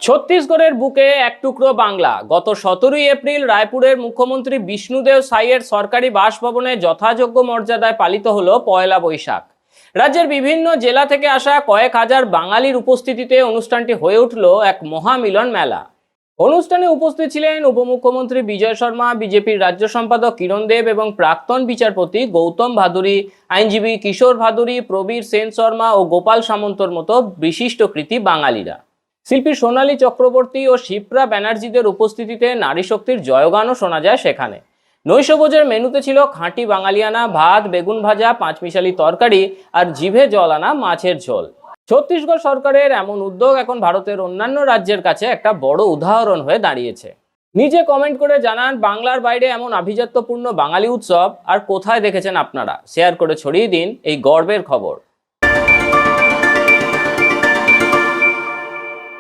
ছত্তিশগড়ের বুকে এক টুকরো বাংলা। গত 17ই এপ্রিল রায়পুরের মুখ্যমন্ত্রী বিষ্ণুদেব সাইয়ের সরকারি বাসভবনে যথাযোগ্য মর্যাদায় পালিত হলো পয়লা বৈশাখ। রাজ্যের বিভিন্ন জেলা থেকে আসা কয়েক হাজার বাঙালির উপস্থিতিতে অনুষ্ঠানটি হয়ে উঠল এক মহামিলন মেলা। অনুষ্ঠানে উপস্থিত ছিলেন উপমুখ্যমন্ত্রী বিজয় শর্মা, বিজেপির রাজ্য সম্পাদক কিরণ দেব এবং প্রাক্তন বিচারপতি গৌতম ভাদুরী, আইনজীবী কিশোর ভাদুরী, প্রবীর সেন শর্মা ও গোপাল সামন্তর মতো বিশিষ্ট কৃতী বাঙালিরা। শিল্পী সোনালী চক্রবর্তী ও শিপ্রা ব্যানার্জিদের উপস্থিতিতে নারী শক্তির জয়গানও শোনা যায় সেখানে। নৈশভোজের মেনুতে ছিল খাঁটি বাঙালিয়ানা ভাত, বেগুন ভাজা, পাঁচমিশালি তরকারি আর জিভে জল আনা মাছের ঝোল। ছত্তিশগড় সরকারের এমন উদ্যোগ এখন ভারতের অন্যান্য রাজ্যের কাছে একটা বড় উদাহরণ হয়ে দাঁড়িয়েছে। নিজে কমেন্ট করে জানান বাংলার বাইরে এমন আভিজাত্যপূর্ণ বাঙালি উৎসব আর কোথায় দেখেছেন আপনারা। শেয়ার করে ছড়িয়ে দিন এই গর্বের খবর।